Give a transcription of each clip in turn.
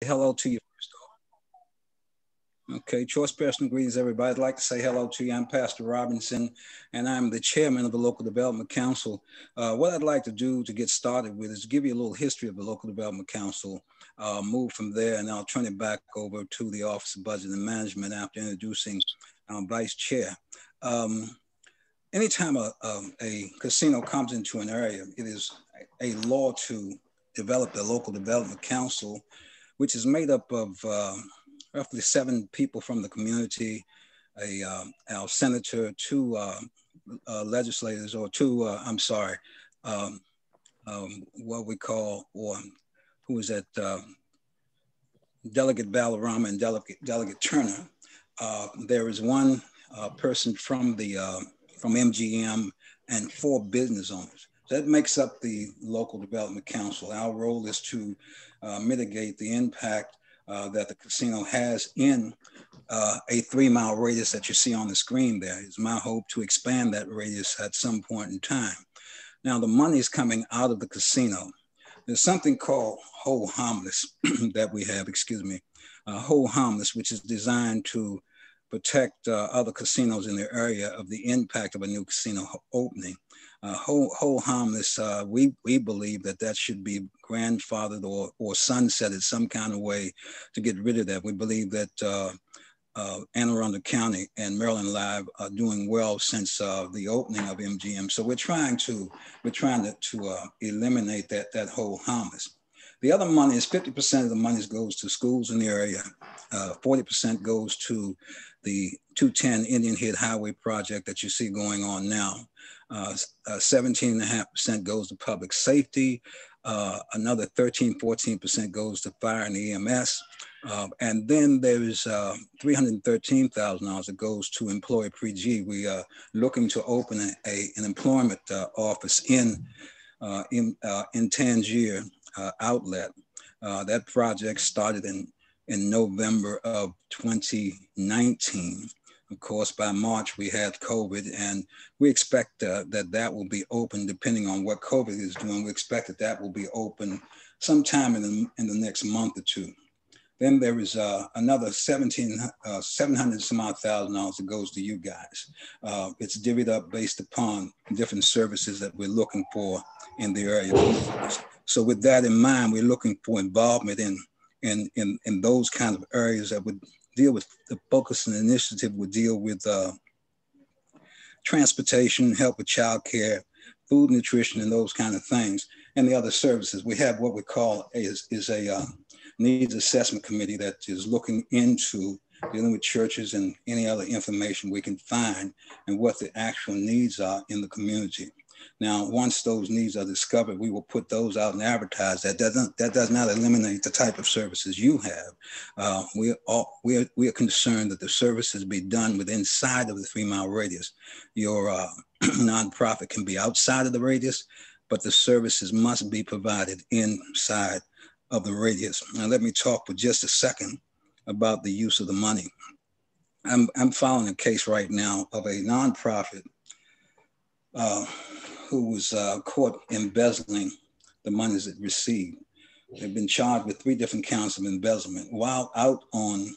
hello to you first off. Okay, choice personal greetings, everybody. I'd like to say hello to you. I'm Pastor Robinson, and I'm the chairman of the Local Development Council. What I'd like to do to get started with is give you a little history of the Local Development Council, move from there, and I'll turn it back over to the Office of Budget and Management after introducing Vice Chair. Anytime a casino comes into an area, it is a law to develop the Local Development Council, which is made up of roughly 7 people from the community, our senator, 2 legislators, or 2, what we call, or who is that, Delegate Balarama and Delegate Turner. There is 1 person from MGM and 4 business owners. That makes up the Local Development Council. Our role is to mitigate the impact that the casino has in a 3-mile radius that you see on the screen there. It's my hope to expand that radius at some point in time. Now, the money is coming out of the casino. There's something called hold harmless that we have, hold harmless, which is designed to protect other casinos in the area of the impact of a new casino opening. Hold harmless, we believe that should be grandfathered or sunsetted some kind of way to get rid of that. We believe that Anne Arundel County and Maryland Live are doing well since the opening of MGM. So we're trying to eliminate that hold harmless. The other money is 50% of the money goes to schools in the area. 40% goes to the 210 Indian Head Highway project that you see going on now. 17.5% goes to public safety. Another 14% goes to fire and EMS. And then there is $313,000 that goes to employee pre-G. We are looking to open an employment office in Tangier outlet. That project started in November of 2019. Of course, by March, we had COVID, and we expect that will be open depending on what COVID is doing. We expect that will be open sometime in the next month or 2. Then there is another $700 some odd thousand that goes to you guys. It's divvied up based upon different services that we're looking for in the area. So with that in mind, we're looking for involvement in those kind of areas that would deal with the focus and initiative would deal with transportation, help with childcare, food, nutrition, and those kind of things, and the other services. We have what we call is a needs assessment committee that is looking into dealing with churches and any other information we can find and what the actual needs are in the community. Now, once those needs are discovered, we will put those out and advertise. That does not eliminate the type of services you have. We are concerned that the services be done within inside of the 3-mile radius. Your nonprofit can be outside of the radius, but the services must be provided inside of the radius. Now, let me talk for just a second about the use of the money. I'm following a case right now of a nonprofit who was caught embezzling the monies it received. They've been charged with 3 different counts of embezzlement while out on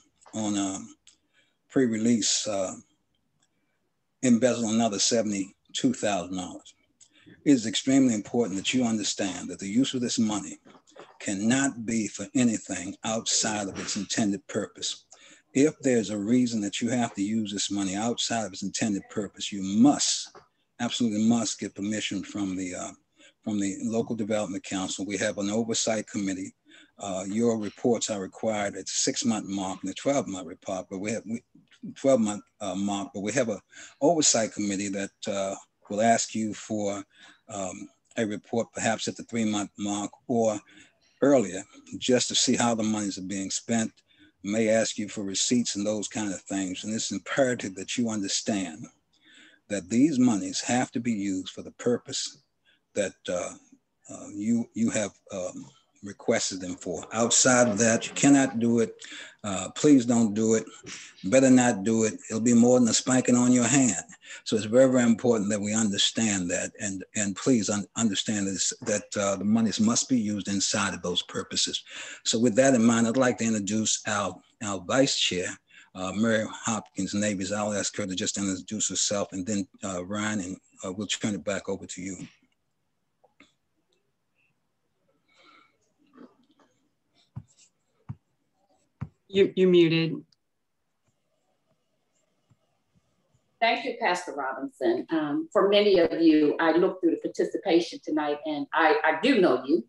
pre-release, embezzling another $72,000. It is extremely important that you understand that the use of this money cannot be for anything outside of its intended purpose. If there's a reason that you have to use this money outside of its intended purpose, you absolutely must get permission from the Local Development Council. We have an oversight committee. Your reports are required at the 6-month mark and the 12-month report, but we have 12-month mark, but we have an oversight committee that will ask you for a report perhaps at the 3-month mark or earlier, just to see how the monies are being spent, may ask you for receipts and those kind of things. And it's imperative that you understand that these monies have to be used for the purpose that you have requested them for. Outside of that, you cannot do it Please don't do it. Better not do it. It'll be more than a spanking on your hand. So it's very, very important that we understand that, and please understand this, that the monies must be used inside of those purposes. So with that in mind, I'd like to introduce our Vice Chair, Mary Hopkins Navies. I'll ask her to just introduce herself, and then Ryan, and we'll turn it back over to you. You're muted. Thank you, Pastor Robinson. For many of you, I looked through the participation tonight, and I do know you,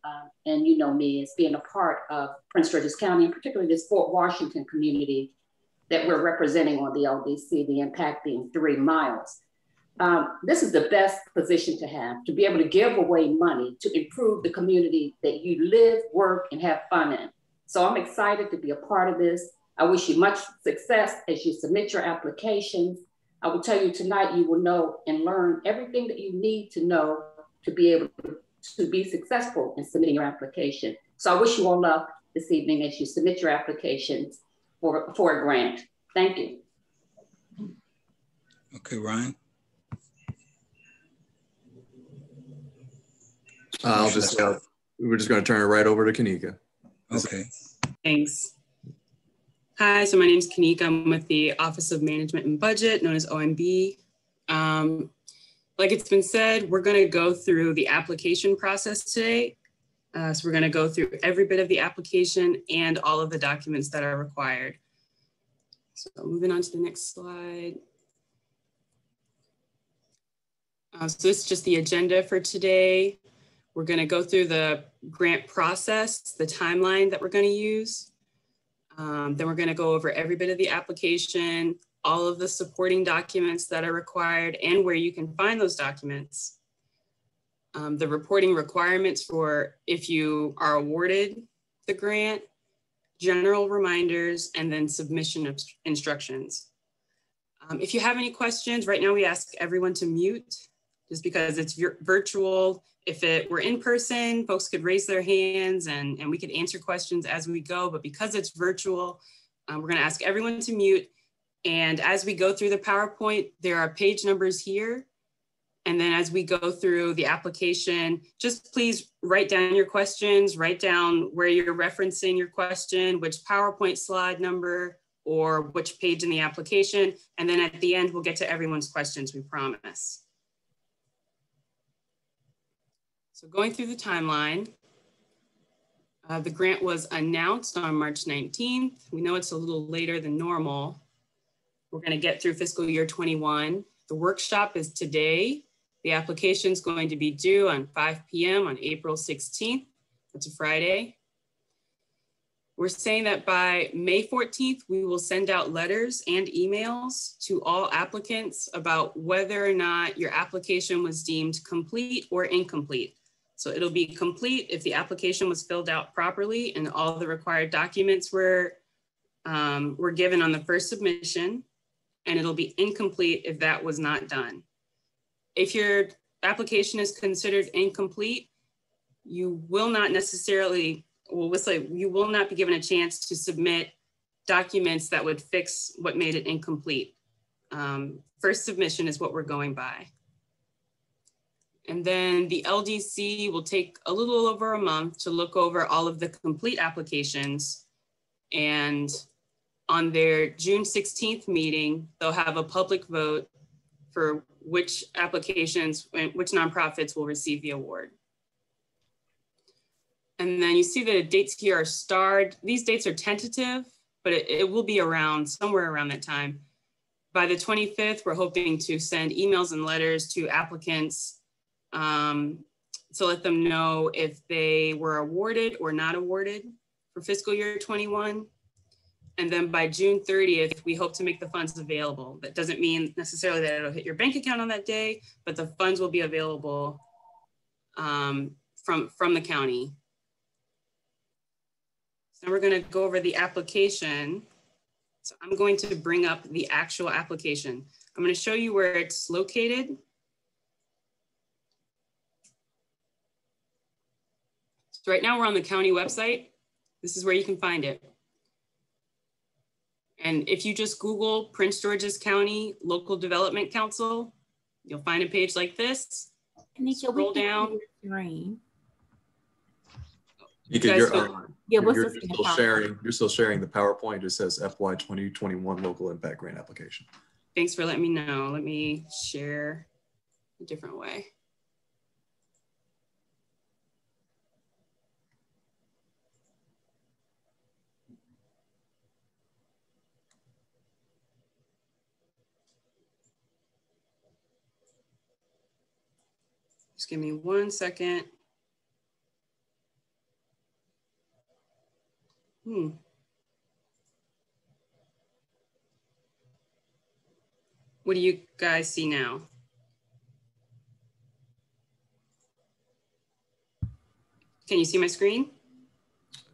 and you know me as being a part of Prince George's County, and particularly this Fort Washington community that we're representing on the LDC, the impact being 3 miles. This is the best position to have, to be able to give away money to improve the community that you live, work, and have fun in. So I'm excited to be a part of this. I wish you much success as you submit your applications. I will tell you tonight, you will know and learn everything that you need to know to be able to be successful in submitting your application. So I wish you all luck this evening as you submit your applications for a grant. Thank you. Okay, Ryan. We're just going to turn it right over to Kanika. Okay. Thanks. Hi, so my name is Kanika. I'm with the Office of Management and Budget, known as OMB. Like it's been said, we're going to go through the application process today. So we're going to go through every bit of the application and all of the documents that are required. So moving on to the next slide. So this is just the agenda for today. We're going to go through the grant process, the timeline that we're going to use. Then we're going to go over every bit of the application, all of the supporting documents that are required, and where you can find those documents. The reporting requirements for if you are awarded the grant, general reminders, and then submission of instructions. If you have any questions, right now we ask everyone to mute, just because it's virtual. If it were in person, folks could raise their hands and we could answer questions as we go, but because it's virtual, we're gonna ask everyone to mute. And as we go through the PowerPoint, there are page numbers here. And then as we go through the application, just please write down your questions, write down where you're referencing your question, which PowerPoint slide number, or which page in the application. And then at the end, we'll get to everyone's questions, we promise. So going through the timeline, the grant was announced on March 19th. We know it's a little later than normal. We're going to get through fiscal year 21. The workshop is today. The application is going to be due on 5 p.m. on April 16th. That's a Friday. We're saying that by May 14th, we will send out letters and emails to all applicants about whether or not your application was deemed complete or incomplete. So it'll be complete if the application was filled out properly and all the required documents were given on the first submission, and it'll be incomplete if that was not done. If your application is considered incomplete, you will not necessarily, you will not be given a chance to submit documents that would fix what made it incomplete. First submission is what we're going by. And then the LDC will take a little over a month to look over all of the complete applications. And on their June 16th meeting, they'll have a public vote for which applications, which nonprofits will receive the award. And then you see the dates here are starred. These dates are tentative, but it will be around somewhere around that time. By the 25th, we're hoping to send emails and letters to applicants to let them know if they were awarded or not awarded for fiscal year 21. And then by June 30th, we hope to make the funds available. That doesn't mean necessarily that it'll hit your bank account on that day, but the funds will be available from the county. So we're gonna go over the application. So I'm going to bring up the actual application. I'm gonna show you where it's located. So right now we're on the county website. This is where you can find it. And if you just Google Prince George's County Local Development Council, you'll find a page like this. Scroll down. You're still sharing. You're still sharing the PowerPoint. It says FY 2021 Local Impact Grant Application. Thanks for letting me know. Let me share a different way. Just give me 1 second. What do you guys see now? Can you see my screen?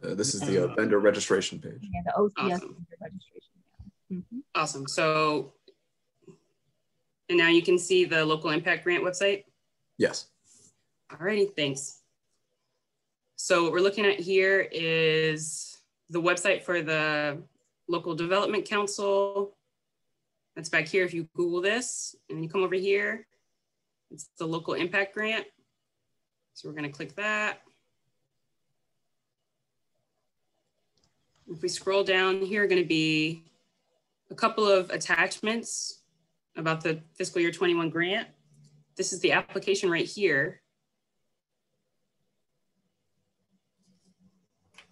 This is the vendor registration page. Yeah, the OCS Awesome. vendor registration. Awesome. So, and now you can see the local impact grant website? Yes. Alrighty, thanks. So what we're looking at here is the website for the Local Development Council. That's back here. If you Google this and you come over here, it's the local impact grant. So we're going to click that. If we scroll down, here are going to be a couple of attachments about the fiscal year 21 grant. This is the application right here.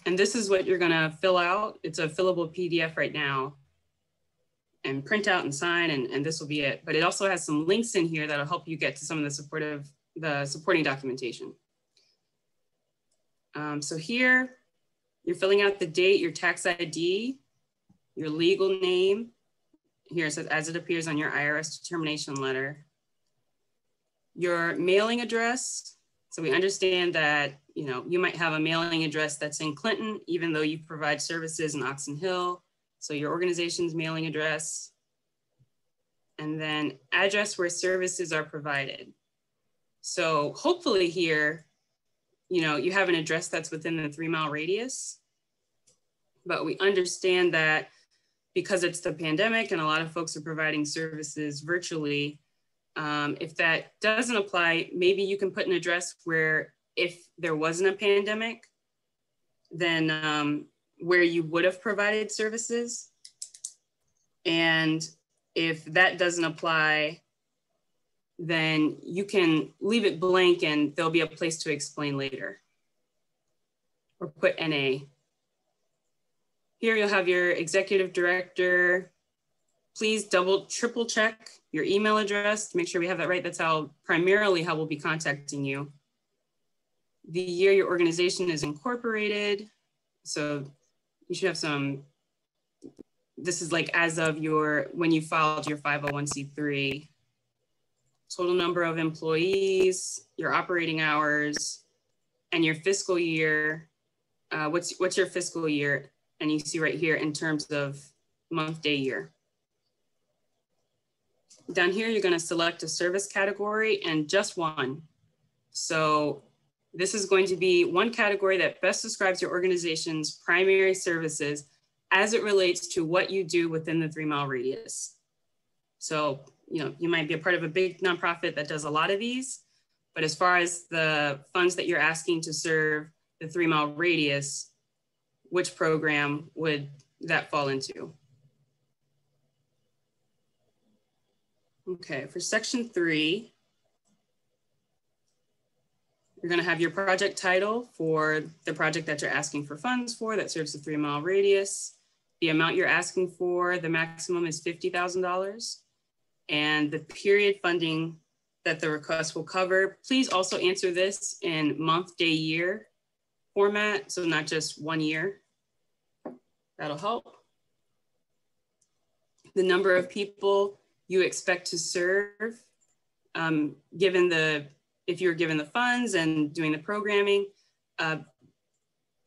And this is what you're going to fill out. It's a fillable PDF right now, and print out and sign, and this will be it. But it also has some links in here that'll help you get to some of the supporting documentation. So here, you're filling out the date, your tax ID, your legal name. Here it says, as it appears on your IRS determination letter. Your mailing address. So we understand that, you know, you might have a mailing address that's in Clinton, even though you provide services in Oxon Hill. So your organization's mailing address, and then address where services are provided. So hopefully here, you know, you have an address that's within the 3-mile radius, but we understand that because it's the pandemic and a lot of folks are providing services virtually, if that doesn't apply, maybe you can put an address where if there wasn't a pandemic, then where you would have provided services. And if that doesn't apply, then you can leave it blank and there'll be a place to explain later. Or put NA. Here you'll have your executive director. Please triple check your email address to make sure we have that right. That's primarily how we'll be contacting you. The year your organization is incorporated. So you should have some, this is like as of when you filed your 501c3, total number of employees, your operating hours, and your fiscal year. What's your fiscal year? And you see right here in terms of month, day, year. Down here, you're gonna select a service category and just one. So this is going to be one category that best describes your organization's primary services as it relates to what you do within the 3-mile radius. So, you know, you might be a part of a big nonprofit that does a lot of these, but as far as the funds that you're asking to serve the 3-mile radius, which program would that fall into? Okay, for section 3, you're gonna have your project title for the project that you're asking for funds for that serves the 3-mile radius. The amount you're asking for, the maximum is $50,000. And the period funding that the request will cover. Please also answer this in month, day, year format, so not just 1 year. That'll help. The number of people you expect to serve, if you're given the funds and doing the programming,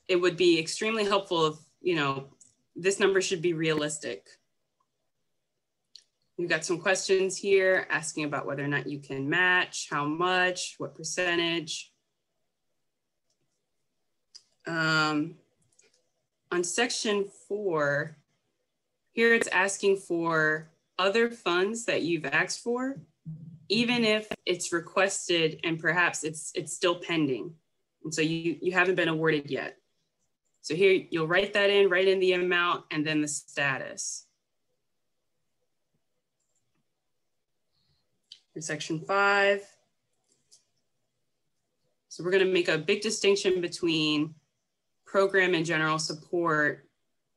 it would be extremely helpful if, you know, this number should be realistic. We've got some questions here asking about whether or not you can match, how much, what percentage. On section 4, Here it's asking for other funds that you've asked for, even if it's requested and perhaps it's still pending. And so you haven't been awarded yet. So here you'll write that in, write in the amount and then the status. For section 5. So we're going to make a big distinction between program and general support.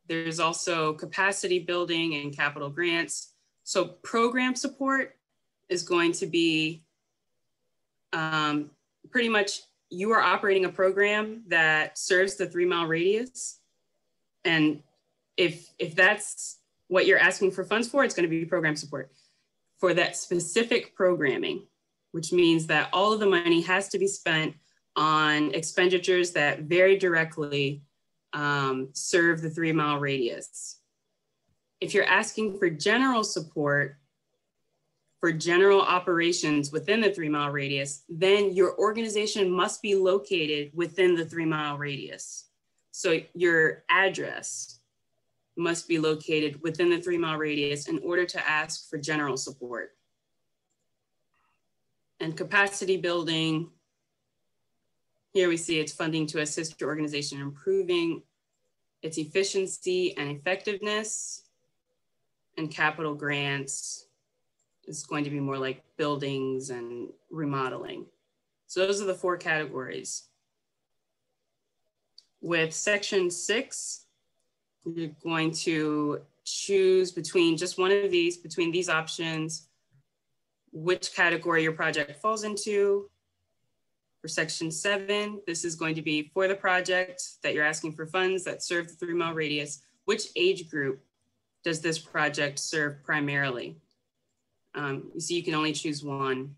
There's also capacity building and capital grants. So program support is going to be pretty much you are operating a program that serves the 3-mile radius. And if that's what you're asking for funds for, it's going to be program support for that specific programming, which means that all of the money has to be spent on expenditures that very directly serve the 3-mile radius. If you're asking for general support for general operations within the 3-mile radius, then your organization must be located within the 3-mile radius. So your address must be located within the 3-mile radius in order to ask for general support. And capacity building, here we see it's funding to assist your organization in improving its efficiency and effectiveness. And capital grants is going to be more like buildings and remodeling. So those are the 4 categories. With section 6, you're going to choose between just one of these, between these options, which category your project falls into. For section 7, this is going to be for the project that you're asking for funds that serve the 3-mile radius. Which age group does this project serve primarily? You see, you can only choose one.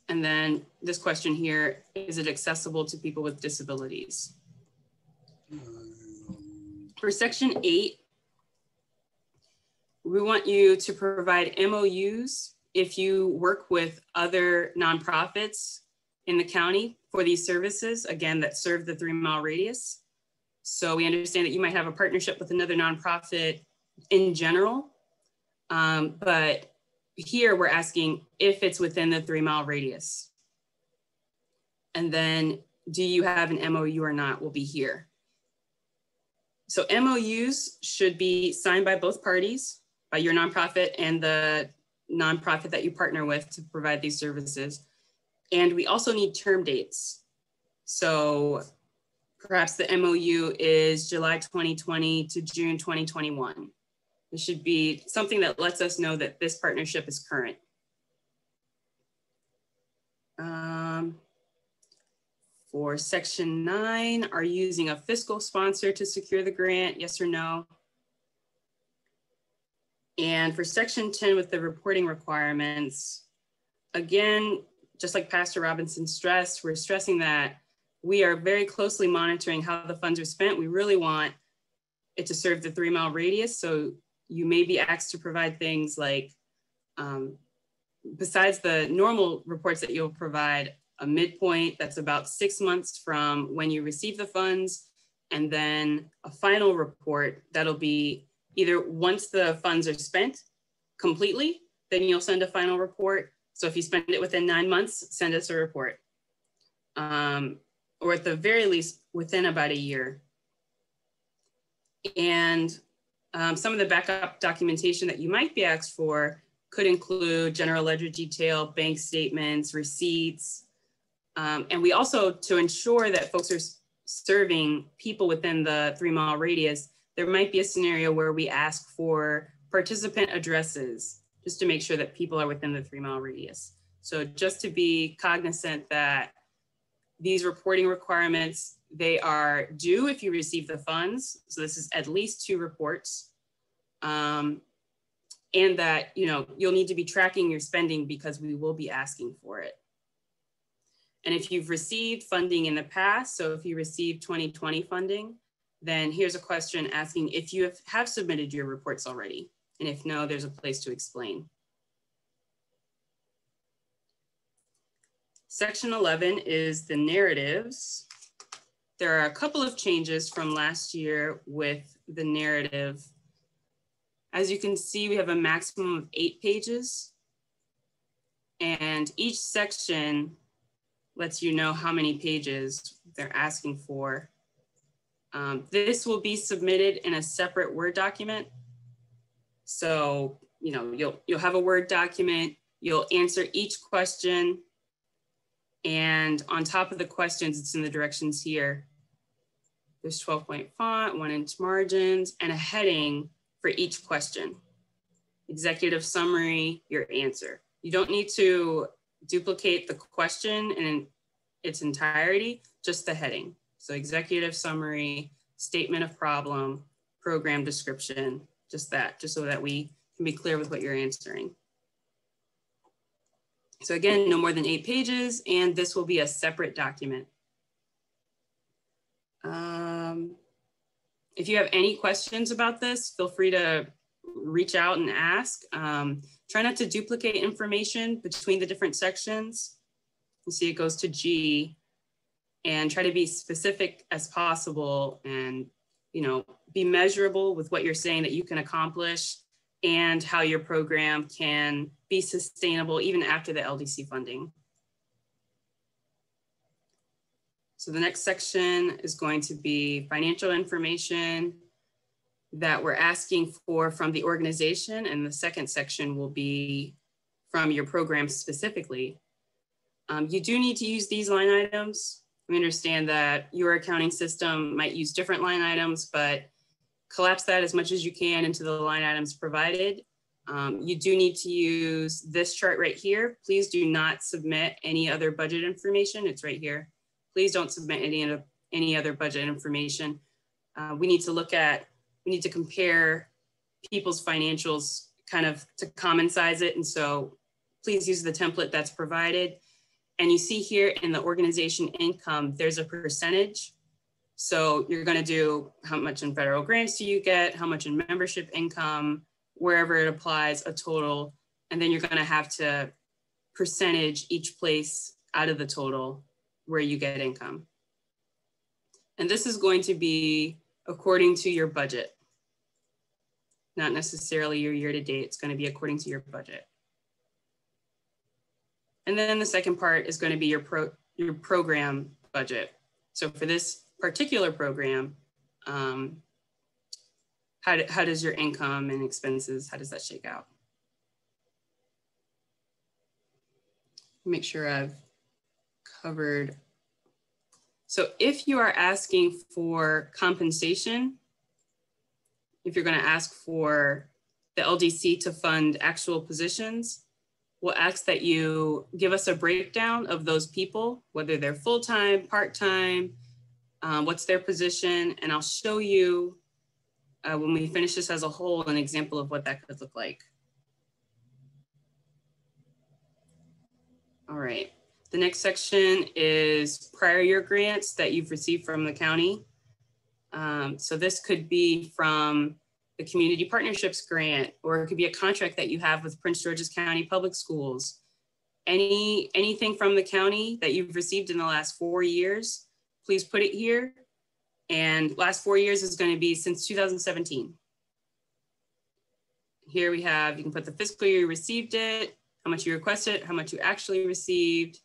And then this question here, is it accessible to people with disabilities? For section 8, we want you to provide MOUs if you work with other nonprofits in the county for these services, again, that serve the 3-mile radius. So we understand that you might have a partnership with another nonprofit in general, but here we're asking if it's within the 3-mile radius. And then do you have an MOU or not will be here. So MOUs should be signed by both parties, by your nonprofit and the nonprofit that you partner with to provide these services. And we also need term dates. So perhaps the MOU is July 2020 to June 2021. It should be something that lets us know that this partnership is current. For section 9, are you using a fiscal sponsor to secure the grant? Yes or no? And for section 10 with the reporting requirements, again, just like Pastor Robinson stressed, we're stressing that we are very closely monitoring how the funds are spent. We really want it to serve the 3-mile radius. So you may be asked to provide things like, besides the normal reports that you'll provide, a midpoint that's about 6 months from when you receive the funds, and then a final report that'll be either once the funds are spent completely, then you'll send a final report. So if you spend it within 9 months, send us a report. Or at the very least, within about a year. And some of the backup documentation that you might be asked for could include general ledger detail, bank statements, receipts. And we also, to ensure that folks are serving people within the 3-mile radius, there might be a scenario where we ask for participant addresses just to make sure that people are within the 3-mile radius. So just to be cognizant that these reporting requirements, they are due if you receive the funds. So this is at least 2 reports. And that, you know, you'll need to be tracking your spending because we will be asking for it. And if you've received funding in the past, so if you received 2020 funding, then here's a question asking if you have submitted your reports already. And if no, there's a place to explain. Section 11 is the narratives. There are a couple of changes from last year with the narrative. As you can see, we have a maximum of 8 pages, and each section lets you know how many pages they're asking for. This will be submitted in a separate Word document. So, you know, you'll have a Word document, you'll answer each question, and on top of the questions, it's in the directions here. There's 12-point font, 1-inch margins, and a heading for each question. Executive summary, your answer. You don't need to duplicate the question in its entirety, just the heading. So executive summary, statement of problem, program description, just that, just so that we can be clear with what you're answering. So again, no more than 8 pages, and this will be a separate document. If you have any questions about this, feel free to reach out and ask. Try not to duplicate information between the different sections. You see it goes to G, and try to be specific as possible and, you know, be measurable with what you're saying that you can accomplish and how your program can be sustainable even after the LDC funding. So the next section is going to be financial information that we're asking for from the organization, and the second section will be from your program specifically. You do need to use these line items. We understand that your accounting system might use different line items, but collapse that as much as you can into the line items provided. You do need to use this chart right here. Please do not submit any other budget information. It's right here. Please don't submit any other budget information. We need to compare people's financials kind of to common size it. And so please use the template that's provided. And you see here in the organization income, there's a percentage. So you're going to do how much in federal grants do you get, how much in membership income, wherever it applies, a total. And then you're going to have to percentage each place out of the total where you get income. And this is going to be according to your budget, not necessarily your year-to-date. It's going to be according to your budget. And then the second part is going to be your program budget. So for this particular program, how does your income and expenses, how does that shake out? Make sure I've covered. So if you are asking for compensation, if you're going to ask for the LDC to fund actual positions, we'll ask that you give us a breakdown of those people, whether they're full-time, part-time, what's their position, and I'll show you when we finish this as a whole, an example of what that could look like. All right, the next section is prior year grants that you've received from the county. So this could be from the Community Partnerships Grant, or it could be a contract that you have with Prince George's County Public Schools. Anything from the county that you've received in the last 4 years, please put it here. And last 4 years is going to be since 2017. Here we have, you can put the fiscal year you received it, how much you requested, how much you actually received,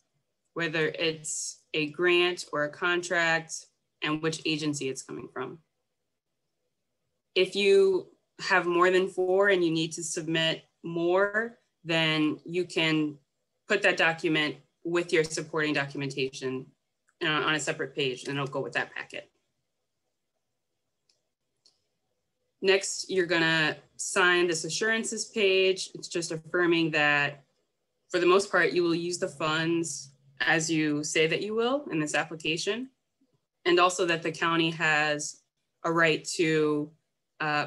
whether it's a grant or a contract, and which agency it's coming from. If you have more than 4 and you need to submit more, then you can put that document with your supporting documentation on a separate page, and it'll go with that packet. Next, you're gonna sign this assurances page. It's just affirming that for the most part, you will use the funds as you say that you will in this application. And also that the county has a right to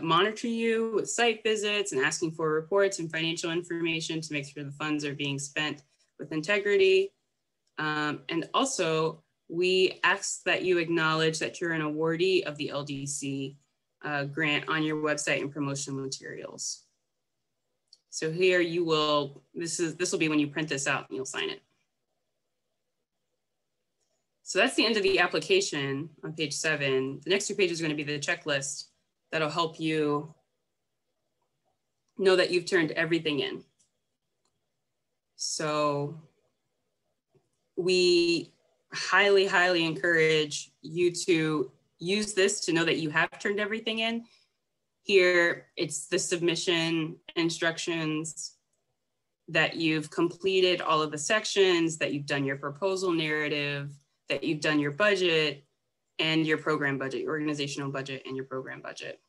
monitor you with site visits and asking for reports and financial information to make sure the funds are being spent with integrity. And also, we ask that you acknowledge that you're an awardee of the LDC grant on your website and promotional materials. So here you will, this will be when you print this out and you'll sign it. So that's the end of the application on page 7. The next 2 pages are going to be the checklist that'll help you know that you've turned everything in. So we highly, highly encourage you to use this to know that you have turned everything in. Here, it's the submission instructions, that you've completed all of the sections, that you've done your proposal narrative, that you've done your budget and your program budget, your organizational budget and your program budget.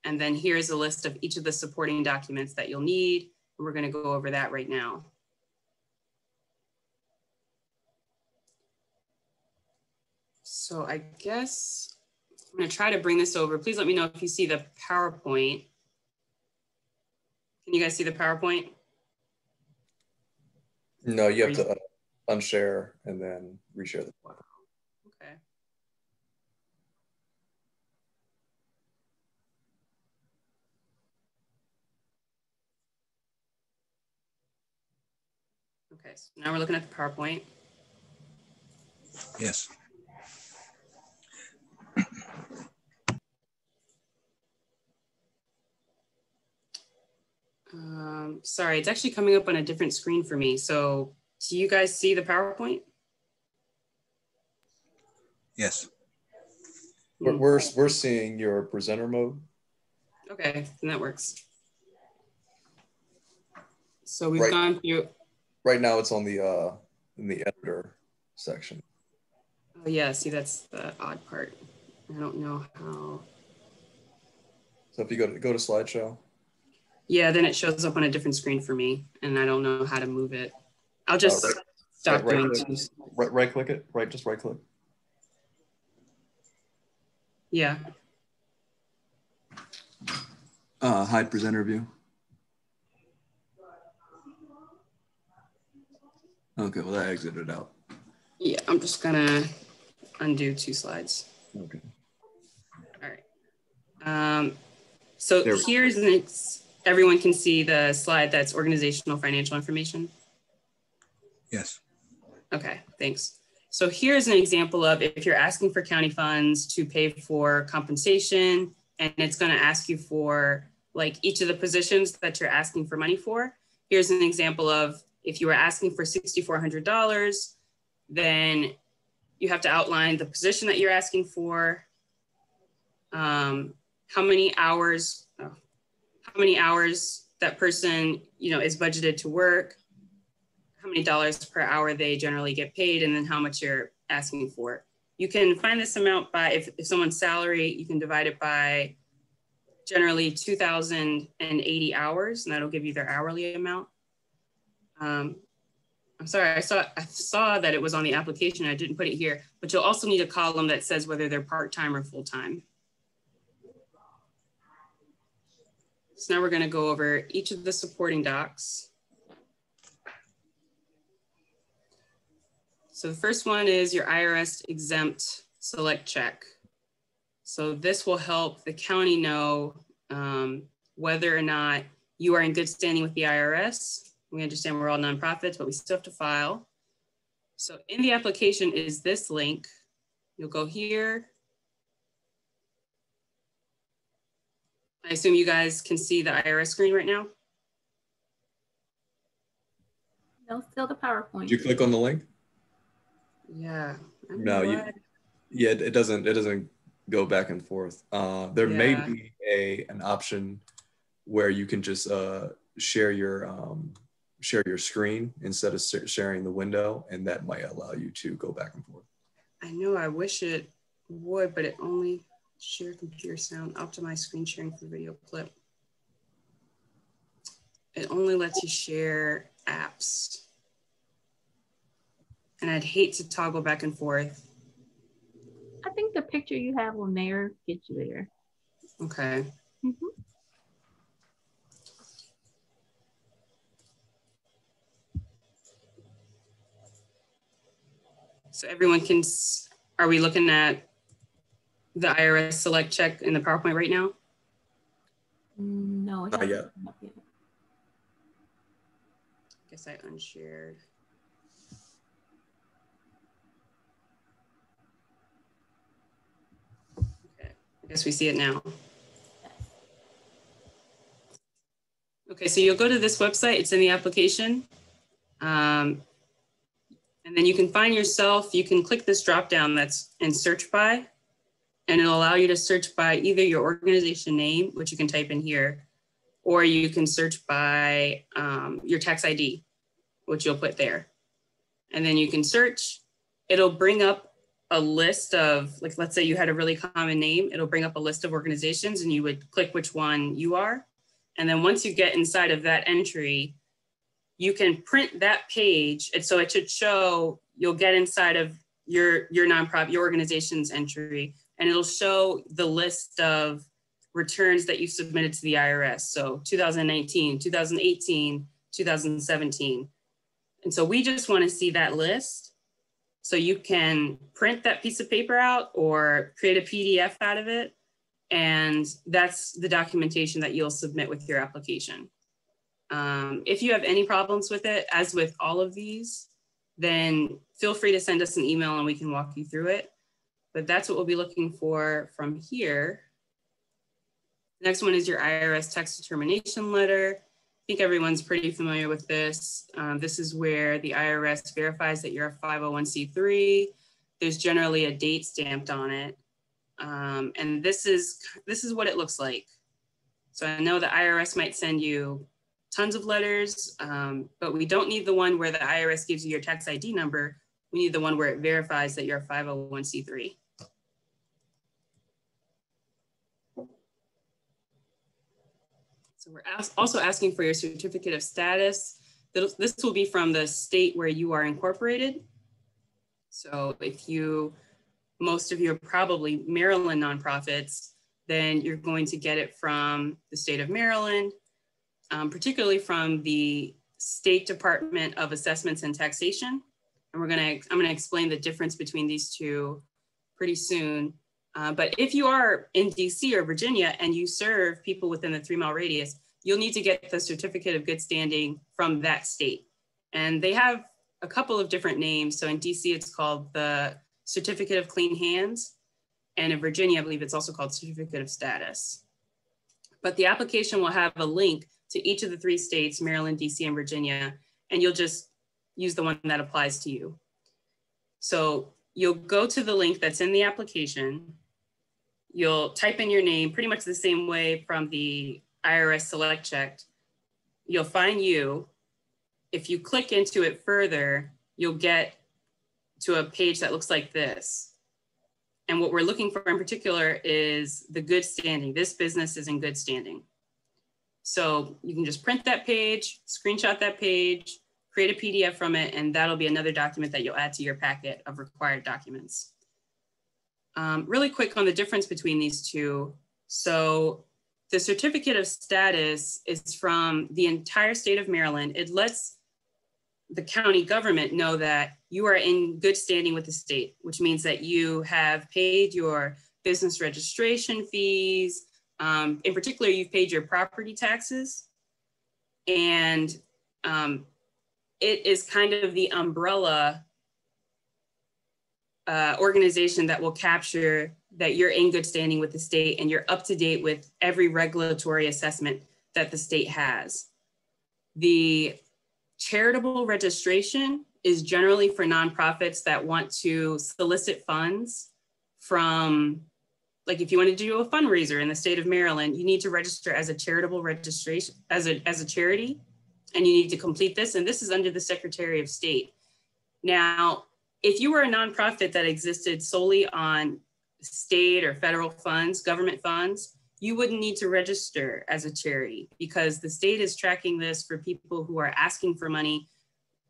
And then here's a list of each of the supporting documents that you'll need. And we're going to go over that right now. So I guess I'm going to try to bring this over. Please let me know if you see the PowerPoint. Can you guys see the PowerPoint? No, you have to unshare and then reshare the file. Okay. Okay, so now we're looking at the PowerPoint. Yes. Sorry, it's actually coming up on a different screen for me. So do you guys see the PowerPoint? Yes. We're seeing your presenter mode. Okay, then that works. So we've gone through. Right now it's on the in the editor section. Oh yeah, see that's the odd part. I don't know how. So if you go to slideshow. Yeah, then it shows up on a different screen for me, and I don't know how to move it. I'll just stop doing it. Right click it. Just right click. Yeah. Hide presenter view. Okay, well that exited out. Yeah, I'm just gonna undo 2 slides. Okay. All right. So here's everyone can see the slide that's organizational financial information. Yes. Okay, thanks. So here's an example of if you're asking for county funds to pay for compensation, and it's going to ask you for like each of the positions that you're asking for money for. Here's an example of if you were asking for $6,400, then you have to outline the position that you're asking for, how many hours that person, is budgeted to work, how many dollars per hour they generally get paid, and then how much you're asking for. You can find this amount by, if someone's salary, you can divide it by generally 2,080 hours, and that'll give you their hourly amount. I'm sorry, I saw that it was on the application. I didn't put it here, but you'll also need a column that says whether they're part-time or full-time. So now we're going to go over each of the supporting docs. So the first one is your IRS exempt select check. So this will help the county know whether or not you are in good standing with the IRS. We understand we're all nonprofits, but we still have to file. So in the application is this link. You'll go here. I assume you guys can see the IRS screen right now? No, still the PowerPoint. Did you click on the link? Yeah. No, it doesn't go back and forth. There may be an option where you can just share your screen instead of sharing the window, and that might allow you to go back and forth. I know, I wish it would, but it only share computer sound, optimize screen sharing for video clip. It only lets you share apps. And I'd hate to toggle back and forth. I think the picture you have on there gets you there. Okay. Mm-hmm. So everyone can, are we looking at the IRS select check in the PowerPoint right now? No, not yet. I guess I unshared. guess we see it now. Okay, so you'll go to this website, it's in the application. And then you can find yourself, you can click this drop down that's in search by, and it'll allow you to search by either your organization name, which you can type in here, or you can search by your tax ID, which you'll put there. And then you can search, it'll bring up a list of, like, let's say you had a really common name, it'll bring up a list of organizations and you would click which one you are. And then once you get inside of that entry, you can print that page. And so it should show, you'll get inside of your nonprofit, your organization's entry, and it'll show the list of returns that you submitted to the IRS. So 2019, 2018, 2017. And so we just want to see that list. So you can print that piece of paper out or create a PDF out of it. And that's the documentation that you'll submit with your application. If you have any problems with it, as with all of these, then feel free to send us an email and we can walk you through it. But that's what we'll be looking for from here. The next one is your IRS tax determination letter. I think everyone's pretty familiar with this. This is where the IRS verifies that you're a 501c3. There's generally a date stamped on it. And this is what it looks like. So I know the IRS might send you tons of letters, but we don't need the one where the IRS gives you your tax ID number. We need the one where it verifies that you're a 501c3. So we're also asking for your certificate of status. This will be from the state where you are incorporated. So if most of you are probably Maryland nonprofits, then you're going to get it from the state of Maryland, particularly from the State Department of Assessments and Taxation. And I'm gonna explain the difference between these two pretty soon. But if you are in DC or Virginia and you serve people within the 3 mile radius, you'll need to get the certificate of good standing from that state. And they have a couple of different names. So in DC, it's called the Certificate of Clean Hands. And in Virginia, I believe it's also called Certificate of Status. But the application will have a link to each of the 3 states, Maryland, DC, and Virginia, and you'll just use the one that applies to you. So you'll go to the link that's in the application. You'll type in your name pretty much the same way from the IRS Select Check. You'll find you. If you click into it further, you'll get to a page that looks like this. And what we're looking for in particular is the good standing. This business is in good standing. So you can just print that page, screenshot that page, create a PDF from it, and that'll be another document that you'll add to your packet of required documents. Really quick on the difference between these two. So the certificate of status is from the entire state of Maryland. It lets the county government know that you are in good standing with the state, which means that you have paid your business registration fees. In particular, you've paid your property taxes. And it is kind of the umbrella organization that will capture that you're in good standing with the state and you're up to date with every regulatory assessment that the state has. The charitable registration is generally for nonprofits that want to solicit funds from, like if you want to do a fundraiser in the state of Maryland, you need to register as a charitable registration, as a charity, and you need to complete this. And this is under the Secretary of State. Now, if you were a nonprofit that existed solely on state or federal funds, government funds, you wouldn't need to register as a charity because the state is tracking this for people who are asking for money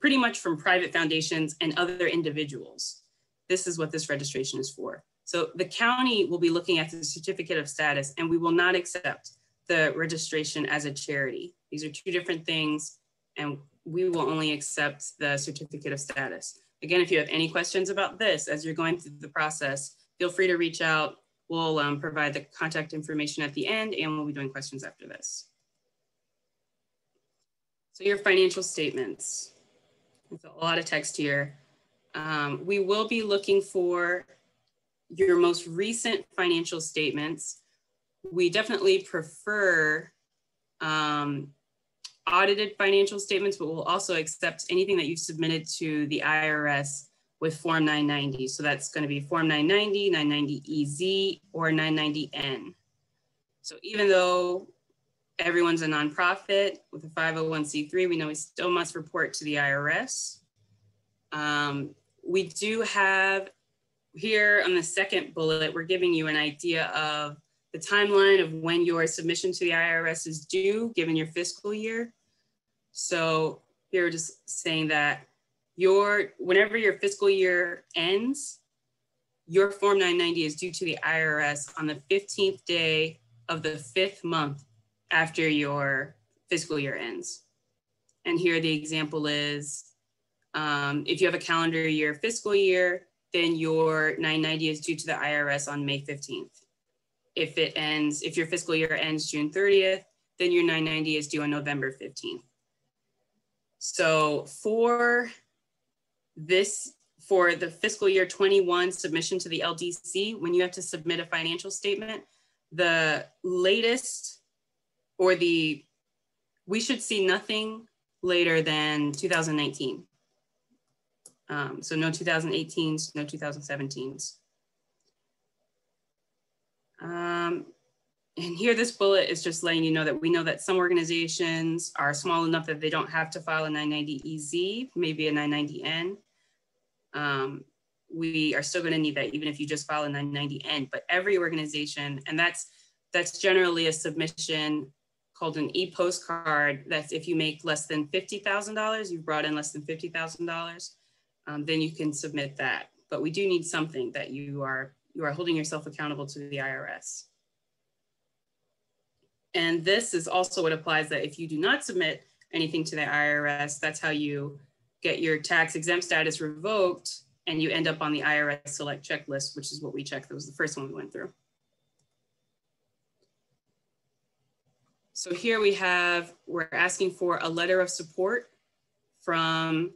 pretty much from private foundations and other individuals. This is what this registration is for. So the county will be looking at the certificate of status and we will not accept the registration as a charity. These are 2 different things and we will only accept the certificate of status. Again, if you have any questions about this as you're going through the process, feel free to reach out. We'll provide the contact information at the end and we'll be doing questions after this. So your financial statements. There's a lot of text here. We will be looking for your most recent financial statements. We definitely prefer audited financial statements, but we'll also accept anything that you've submitted to the IRS with Form 990. So that's going to be Form 990, 990EZ, or 990N. So even though everyone's a nonprofit with a 501c3, we know we still must report to the IRS. We do have here on the second bullet, we're giving you an idea of the timeline of when your submission to the IRS is due, given your fiscal year. So here we're just saying that whenever your fiscal year ends, your Form 990 is due to the IRS on the 15th day of the 5th month after your fiscal year ends. And here the example is, if you have a calendar year fiscal year, then your 990 is due to the IRS on May 15th. If your fiscal year ends June 30th, then your 990 is due on November 15th. So for the fiscal year 21 submission to the LDC, when you have to submit a financial statement, the latest we should see nothing later than 2019. So no 2018s, no 2017s. And here, this bullet is just letting you know that we know that some organizations are small enough that they don't have to file a 990EZ, maybe a 990N. We are still going to need that even if you just file a 990N, but every organization, and that's generally a submission called an e-postcard. That's if you make less than $50,000, you've brought in less than $50,000, then you can submit that. But we do need something that you are holding yourself accountable to the IRS. And this is also what applies that if you do not submit anything to the IRS, that's how you get your tax exempt status revoked and you end up on the IRS select checklist, which is what we checked. That was the first one we went through. So here we're asking for a letter of support from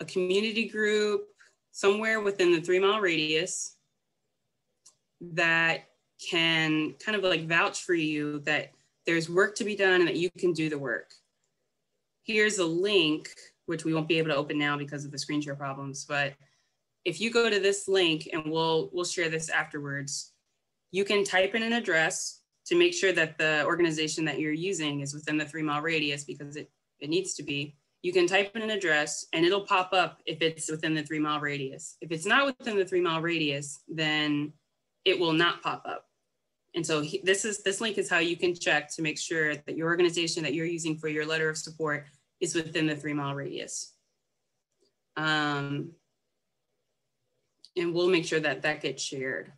a community group somewhere within the 3-mile radius that can kind of like vouch for you that there's work to be done and that you can do the work. Here's a link, which we won't be able to open now because of the screen share problems, but if you go to this link, and we'll share this afterwards, you can type in an address to make sure that the organization that you're using is within the 3-mile radius, because it needs to be. You can type in an address and it'll pop up if it's within the 3-mile radius. If it's not within the 3-mile radius, then it will not pop up. And so this link is how you can check to make sure that your organization that you're using for your letter of support is within the 3-mile radius. And we'll make sure that that gets shared.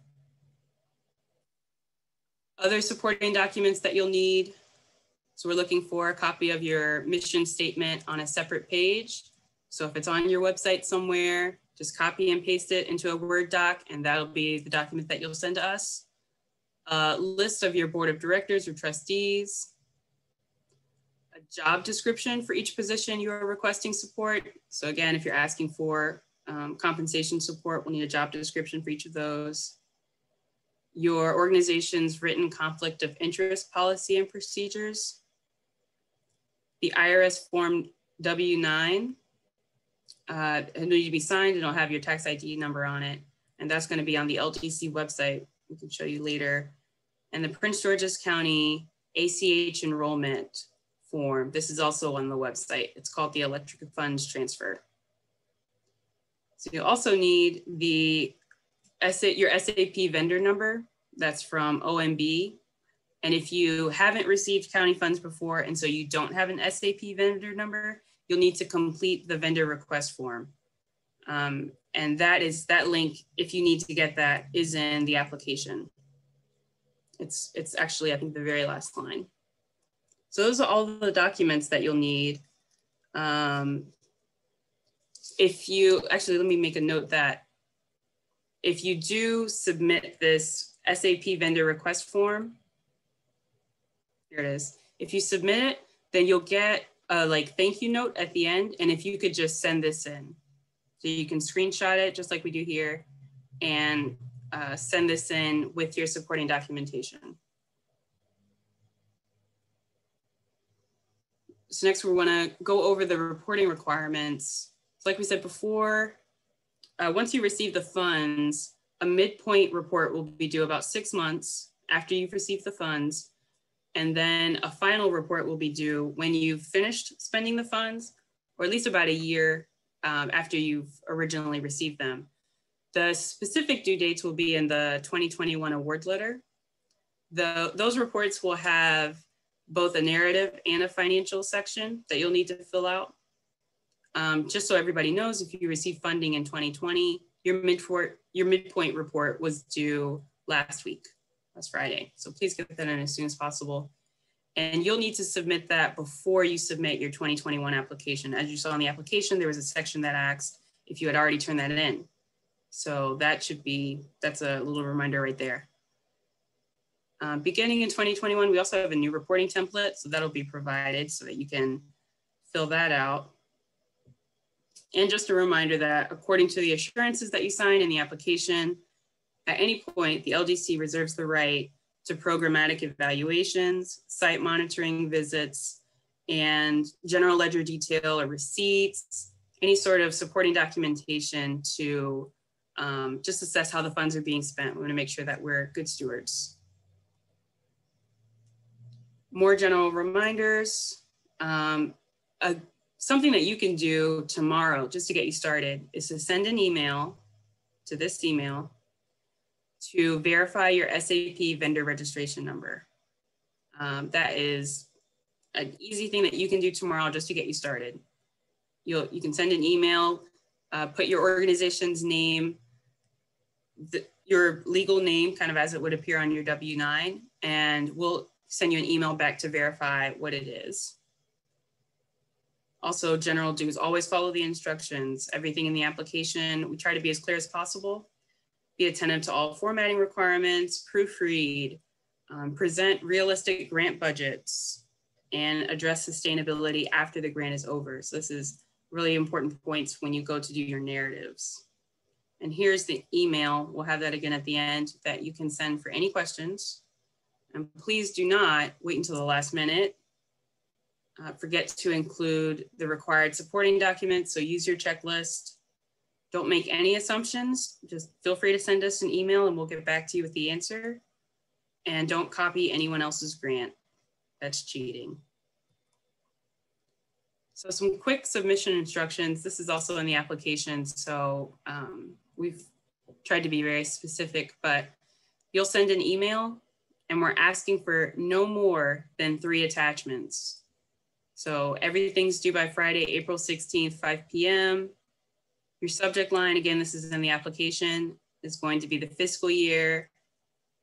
Other supporting documents that you'll need. So we're looking for a copy of your mission statement on a separate page. So if it's on your website somewhere, just copy and paste it into a Word doc, and that'll be the document that you'll send to us. A list of your board of directors or trustees. A job description for each position you are requesting support. So again, if you're asking for compensation support, we'll need a job description for each of those. Your organization's written conflict of interest policy and procedures. The IRS Form W-9. It needs to be signed. It'll have your tax ID number on it. And that's going to be on the LDC website. We can show you later. And the Prince George's County ACH enrollment form. This is also on the website. It's called the Electric Funds Transfer. So you also need your SAP vendor number. That's from OMB. And if you haven't received county funds before, and so you don't have an SAP vendor number, you'll need to complete the vendor request form. And that link, if you need to get that, is in the application. It's actually, I think, the very last line. So those are all the documents that you'll need. Let me make a note that if you do submit this SAP vendor request form, here it is. If you submit it, then you'll get a thank you note at the end. And if you could just send this in. So you can screenshot it just like we do here and send this in with your supporting documentation. So next we want to go over the reporting requirements. So like we said before, once you receive the funds, a midpoint report will be due about 6 months after you've received the funds. And then a final report will be due when you've finished spending the funds, or at least about a year after you've originally received them. The specific due dates will be in the 2021 award letter. Those reports will have both a narrative and a financial section that you'll need to fill out. Just so everybody knows, if you received funding in 2020, your midpoint report was due last Friday. So please get that in as soon as possible. And you'll need to submit that before you submit your 2021 application. As you saw in the application, there was a section that asked if you had already turned that in. So that's a little reminder right there. Beginning in 2021, we also have a new reporting template, so that'll be provided so that you can fill that out. And just a reminder that according to the assurances that you sign in the application, at any point, the LDC reserves the right to programmatic evaluations, site monitoring visits, and general ledger detail or receipts, any sort of supporting documentation to just assess how the funds are being spent. We want to make sure that we're good stewards. More general reminders. Something that you can do tomorrow just to get you started is to send an email to this email to verify your SAP vendor registration number. That is an easy thing that you can do tomorrow just to get you started. You can send an email, put your organization's name, your legal name, kind of as it would appear on your W-9, and we'll send you an email back to verify what it is. Also, general dues, always follow the instructions. Everything in the application, we try to be as clear as possible. Be attentive to all formatting requirements, proofread, present realistic grant budgets, and address sustainability after the grant is over. So this is really important points when you go to do your narratives. And here's the email. We'll have that again at the end that you can send for any questions. And please do not wait until the last minute. Forget to include the required supporting documents. So use your checklist. Don't make any assumptions. Just feel free to send us an email and we'll get back to you with the answer. And don't copy anyone else's grant. That's cheating. So some quick submission instructions. This is also in the application. So we've tried to be very specific, but you'll send an email and we're asking for no more than 3 attachments. So everything's due by Friday, April 16th, 5 p.m. Your subject line, again, this is in the application, is going to be the fiscal year,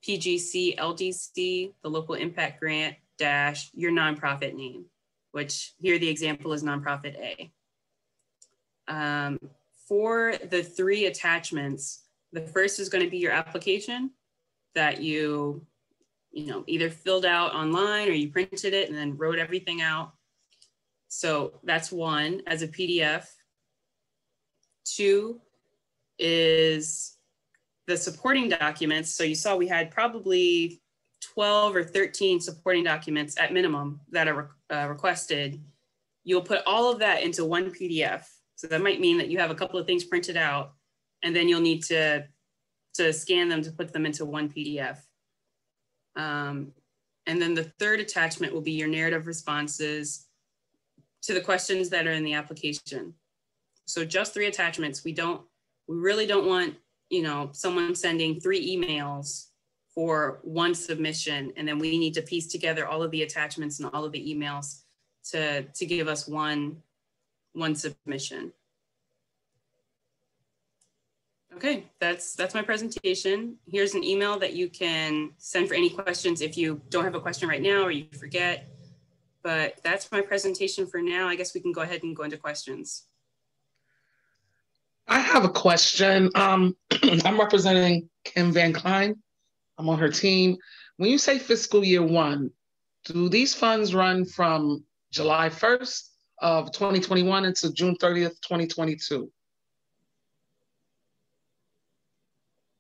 PGC, LDC, the local impact grant, dash your nonprofit name, which here the example is nonprofit A. For the 3 attachments, the first is going to be your application that you either filled out online or you printed it and then wrote everything out. So that's 1 as a PDF. 2 is the supporting documents. So you saw we had probably 12 or 13 supporting documents at minimum that are requested. You'll put all of that into 1 PDF. So that might mean that you have a couple of things printed out and then you'll need to scan them to put them into 1 PDF. And then the 3rd attachment will be your narrative responses to the questions that are in the application. So just 3 attachments. We really don't want, someone sending 3 emails for 1 submission, and then we need to piece together all of the attachments and all of the emails to give us one submission. Okay, that's my presentation. Here's an email that you can send for any questions if you don't have a question right now or you forget. But that's my presentation for now. I guess we can go ahead and go into questions. I have a question. I'm representing Kim Van Klein. I'm on her team. When you say fiscal year 1, do these funds run from July 1st of 2021 into June 30th, 2022?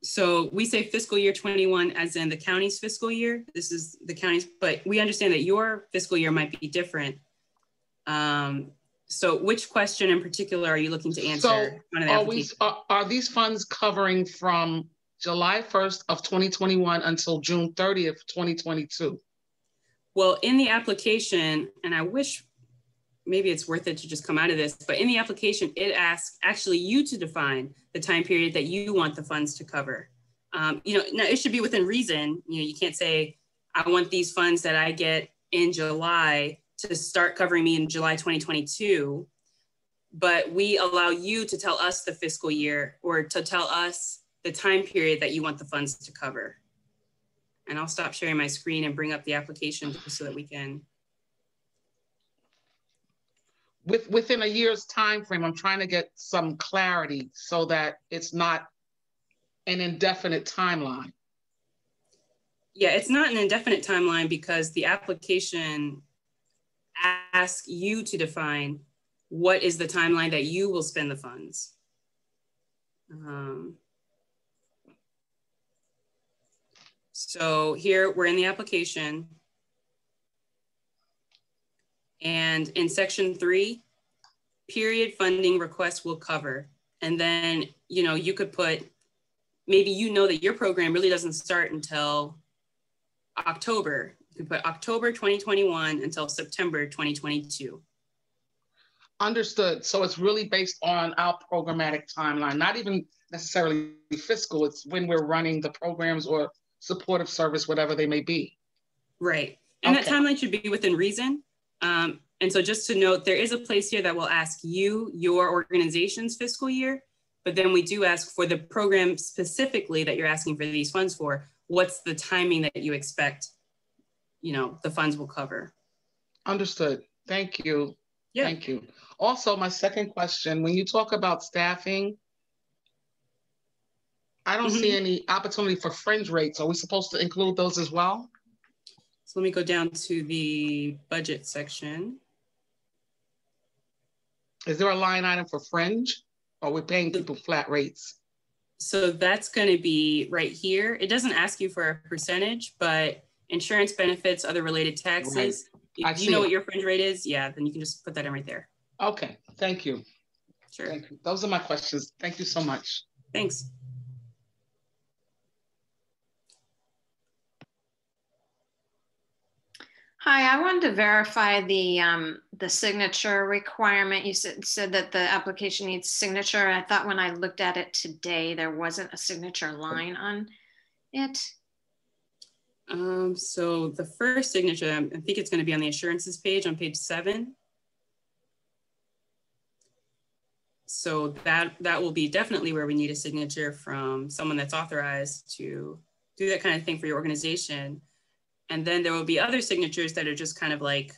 So we say fiscal year 21 as in the county's fiscal year. This is the county's, but we understand that your fiscal year might be different. So which question in particular are you looking to answer? So are these funds covering from July 1st of 2021 until June 30th, 2022? Well, in the application, and I wish maybe it's worth it to just come out of this, but in the application, it asks actually you to define the time period that you want the funds to cover. Now it should be within reason. You can't say, I want these funds that I get in July to start covering me in July 2022, but we allow you to tell us the fiscal year or to tell us the time period that you want the funds to cover. And I'll stop sharing my screen and bring up the application just so that we can. Within a year's time frame, I'm trying to get some clarity so that it's not an indefinite timeline. Yeah, it's not an indefinite timeline because the application asks you to define what is the timeline that you will spend the funds. So here we're in the application. And in section 3, period funding request will cover. And then, you could put, maybe that your program really doesn't start until October. You could put October 2021 until September 2022. Understood. So it's really based on our programmatic timeline, not even necessarily fiscal. It's when we're running the programs or supportive service, whatever they may be. Right. And that timeline should be within reason. And so just to note, there is a place here that will ask you, your organization's fiscal year, but then we do ask for the program specifically that you're asking for these funds for, what's the timing that you expect, the funds will cover. Understood. Thank you. Yeah. Thank you. Also, my second question, when you talk about staffing, I don't see any opportunity for fringe rates. Are we supposed to include those as well? So let me go down to the budget section. Is there a line item for fringe? Or are we paying people flat rates? So that's going to be right here. It doesn't ask you for a percentage, but insurance benefits, other related taxes. Right. If you know what your fringe rate is, yeah, then you can just put that in right there. Okay, thank you. Sure. Thank you. Those are my questions. Thank you so much. Thanks. Hi, I wanted to verify the signature requirement. You said that the application needs signature. I thought when I looked at it today, there wasn't a signature line on it. So the first signature, I think it's going to be on the assurances page on page 7. So that will be definitely where we need a signature from someone that's authorized to do that kind of thing for your organization. And then there will be other signatures that are just kind of like,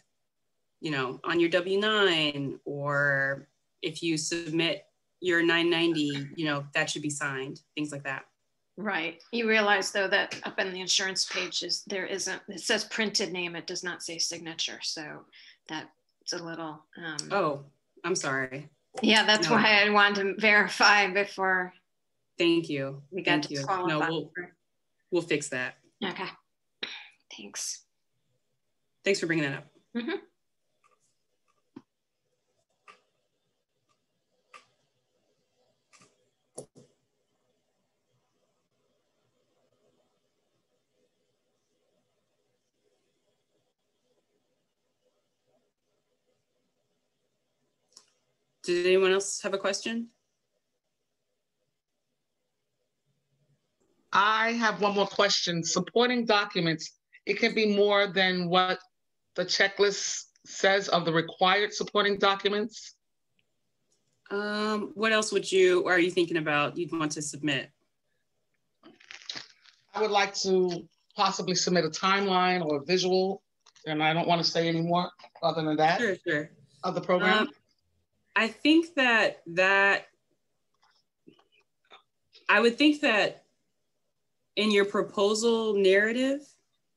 on your W-9, or if you submit your 990, that should be signed, things like that. Right. You realize though that up in the insurance pages, it says printed name. It does not say signature. So that's a little. Oh, I'm sorry. Yeah, that's why I wanted to verify before. Thank you. We got to qualify. No, we'll fix that. Okay. Thanks. Thanks for bringing that up. Mm-hmm. Did anyone else have a question? I have one more question. Supporting documents, it can be more than what the checklist says of the required supporting documents? What else are you thinking about you'd want to submit? I would like to possibly submit a timeline or a visual, and I don't want to say any more other than that. Sure. Of the program. I think that I would think that in your proposal narrative,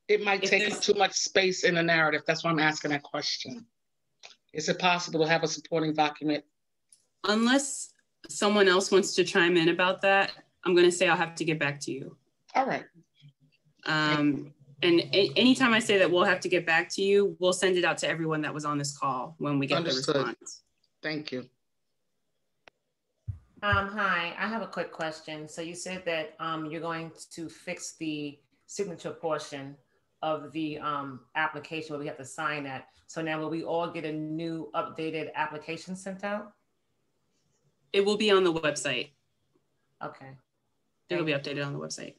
it might take up too much space in the narrative. That's why I'm asking that question. Is it possible to have a supporting document? Unless someone else wants to chime in about that, I'm going to say I'll have to get back to you. All right. And anytime I say that we'll have to get back to you, we'll send it out to everyone that was on this call when we get Understood. the response. Thank you. Hi, I have a quick question. So you said that you're going to fix the signature portion of the application where we have to sign that. So now will we all get a new updated application sent out? It will be on the website. Okay. It'll be updated on the website.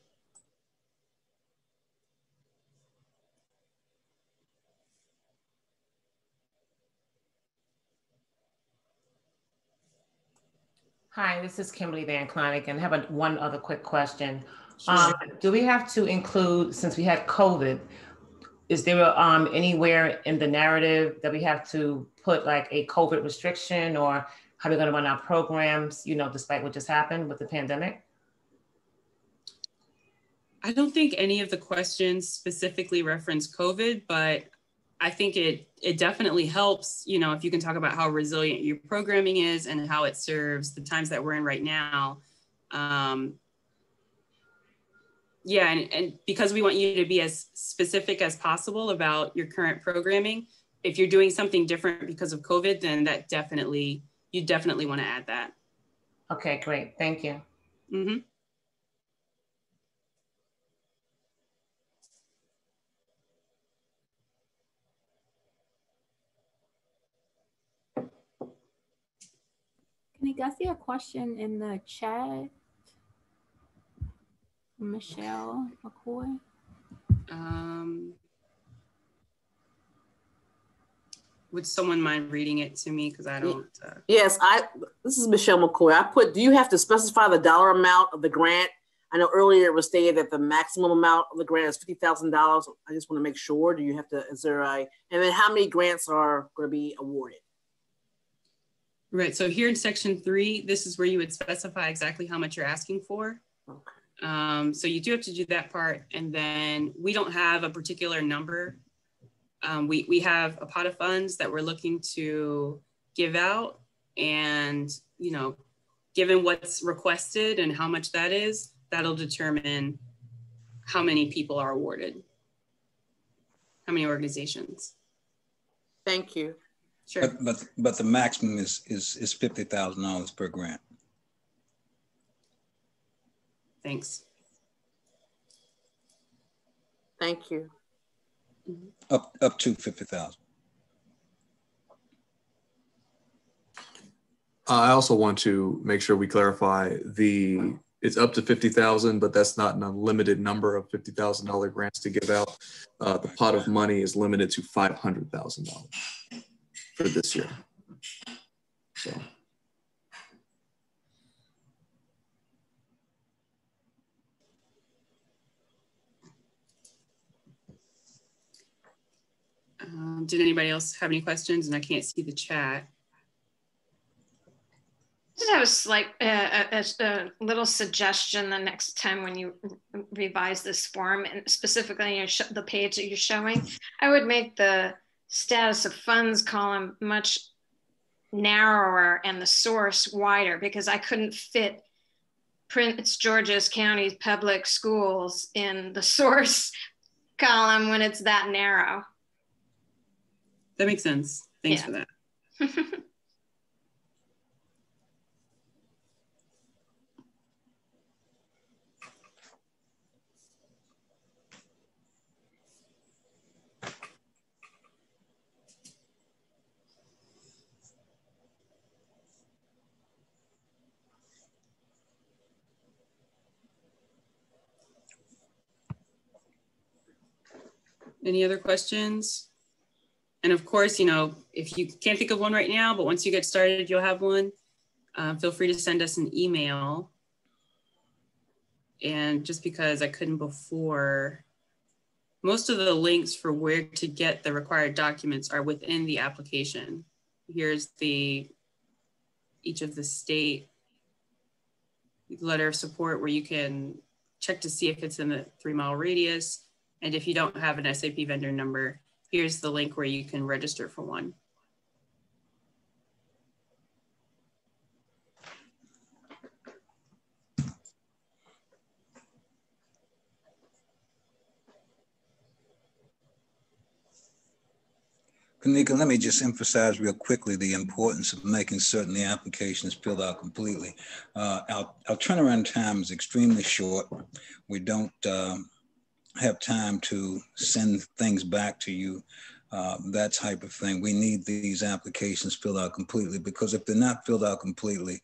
Hi, this is Kimberly Van Klein again. I have one other quick question. Sure. Do we have to include, since we had COVID, is there anywhere in the narrative that we have to put like a COVID restriction or how we're going to run our programs, you know, despite what just happened with the pandemic? I don't think any of the questions specifically reference COVID, but I think it definitely helps, you know, if you can talk about how resilient your programming is and how it serves the times that we're in right now. Yeah, and because we want you to be as specific as possible about your current programming, if you're doing something different because of COVID, then that definitely, you definitely want to add that. Okay, great. Thank you. Mm-hmm. Can I see a question in the chat? Michelle McCoy. Would someone mind reading it to me? Because I don't. Yes, this is Michelle McCoy. I put, do you have to specify the dollar amount of the grant? I know earlier it was stated that the maximum amount of the grant is $50,000. I just want to make sure, do you have to, is there a, and then how many grants are going to be awarded? Right, so here in section 3, this is where you would specify exactly how much you're asking for. Okay. So you do have to do that part. And then we don't have a particular number. We have a pot of funds that we're looking to give out, and, you know, given what's requested and how much that is, that'll determine how many people are awarded, how many organizations. Thank you. Sure. But the maximum is $50,000 per grant. Thanks. Thank you. Up to 50,000. I also want to make sure we clarify it's up to 50,000, but that's not an unlimited number of $50,000 grants to give out. The pot of money is limited to $500,000 for this year. So. Did anybody else have any questions? And I can't see the chat. Just have a slight, a little suggestion the next time when you revise this form, and specifically the page that you're showing, I would make the status of funds column much narrower and the source wider, because I couldn't fit Prince George's County Public Schools in the source column when it's that narrow. That makes sense. Thanks for that. Any other questions? And of course, you know, if you can't think of one right now, but once you get started, you'll have one. Feel free to send us an email. And just because I couldn't before, most of the links for where to get the required documents are within the application. Here's each of the state letter of support where you can check to see if it's in the 3-mile radius. And if you don't have an SAP vendor number, here's the link where you can register for one. Kanika, let me just emphasize real quickly the importance of making certain the application is filled out completely. Our turnaround time is extremely short. We don't have time to send things back to you, that type of thing. We need these applications filled out completely, because if they're not filled out completely,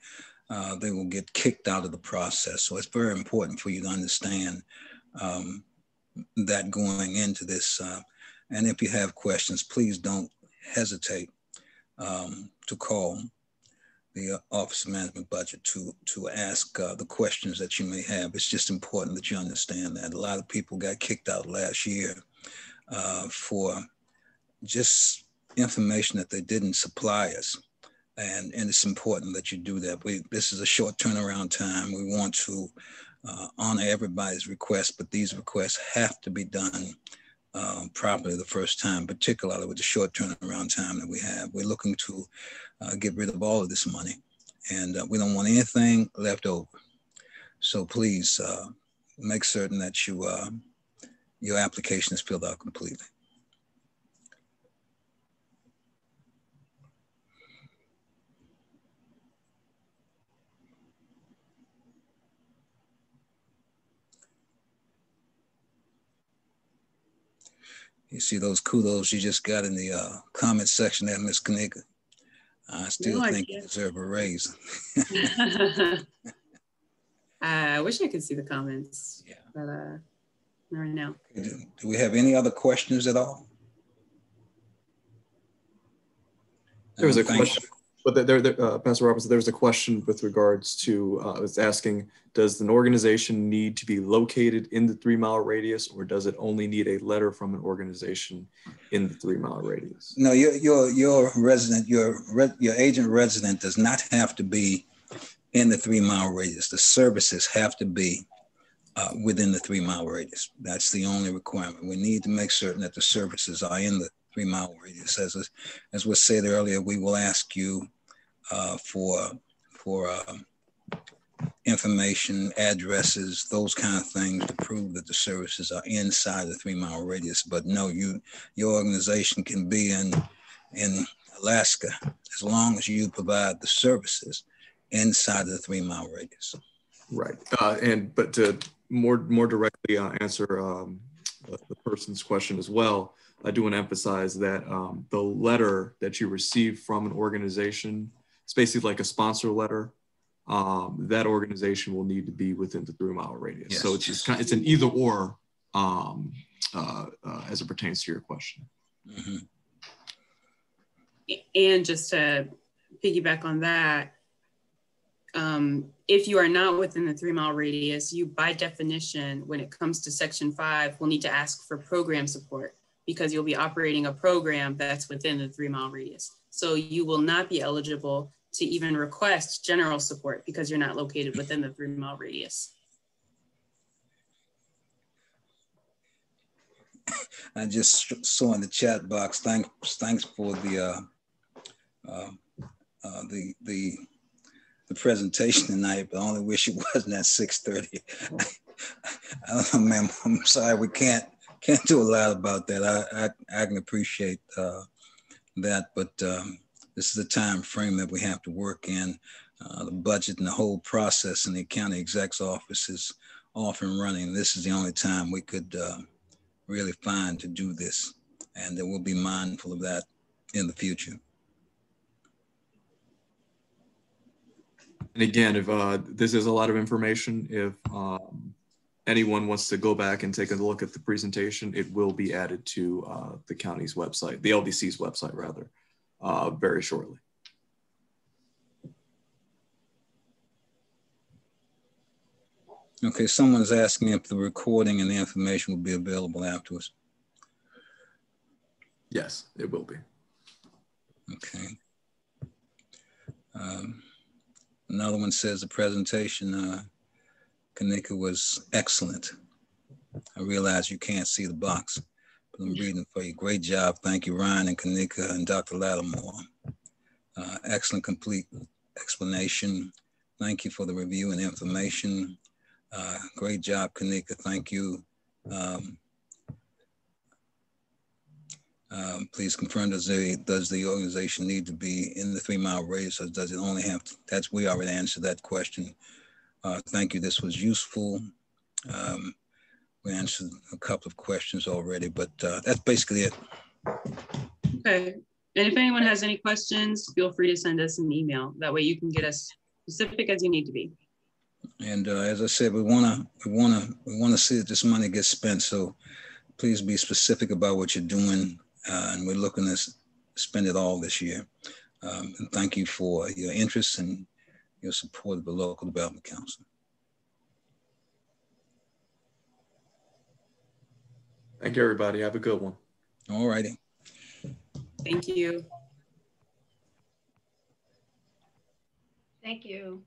they will get kicked out of the process. So it's very important for you to understand that going into this. And if you have questions, please don't hesitate to call the Office of Management Budget to ask the questions that you may have. It's just important that you understand that. A lot of people got kicked out last year for just information that they didn't supply us. And it's important that you do that. This is a short turnaround time. We want to honor everybody's request, but these requests have to be done properly the first time, particularly with the short turnaround time that we have. We're looking to get rid of all of this money, and we don't want anything left over. So please make certain that your application is filled out completely. You see those kudos you just got in the comment section there, Ms. Kanika. I still think you deserve a raise. I wish I could see the comments, yeah. But not right now. Do we have any other questions at all? There was a question, but Pastor Robinson, there was a question with regards to, it's asking, does an organization need to be located in the 3-mile radius, or does it only need a letter from an organization in the 3-mile radius? No, your resident, your agent resident does not have to be in the 3-mile radius. The services have to be within the 3-mile radius. That's the only requirement. We need to make certain that the services are in the 3-mile radius. As was said earlier, we will ask you for information, addresses, those kind of things to prove that the services are inside the 3-mile radius. But no, your organization can be in Alaska as long as you provide the services inside of the 3-mile radius. Right, but to more directly answer the person's question as well, I do want to emphasize that the letter that you receive from an organization, it's basically like a sponsor letter. That organization will need to be within the 3-mile radius. Yes. So it's an either or as it pertains to your question. Mm-hmm. And just to piggyback on that, if you are not within the 3-mile radius, you by definition, when it comes to Section 5, will need to ask for program support, because you'll be operating a program that's within the 3-mile radius. So you will not be eligible to even request general support because you're not located within the 3-mile radius. I just saw in the chat box, thanks for the presentation tonight, but I only wish it wasn't at 6:30. I don't know, ma'am, I'm sorry, we can't do a lot about that. I can appreciate that, but this is the time frame that we have to work in. The budget and the whole process in the county exec's office is off and running. This is the only time we could really find to do this, and we'll be mindful of that in the future. And again, if this is a lot of information, if anyone wants to go back and take a look at the presentation, it will be added to the county's website, the LDC's website rather, very shortly. Okay, someone's asking if the recording and the information will be available afterwards. Yes, it will be. Okay. Another one says the presentation, Kanika, was excellent. I realize you can't see the box, but I'm reading for you. Great job. Thank you, Ryan and Kanika and Dr. Lattimore. Excellent, complete explanation. Thank you for the review and information. Great job, Kanika. Thank you. Please confirm, does the organization need to be in the 3 mile radius, or does it only have to, we already answered that question. Thank you, this was useful. We answered a couple of questions already, but that's basically it. Okay, and if anyone has any questions, feel free to send us an email. That way you can get as specific as you need to be. And as I said, we want to see that this money gets spent. So please be specific about what you're doing, and we're looking to spend it all this year. And thank you for your interest and your support of the Local Development Council. Thank you, everybody. Have a good one. All righty. Thank you. Thank you.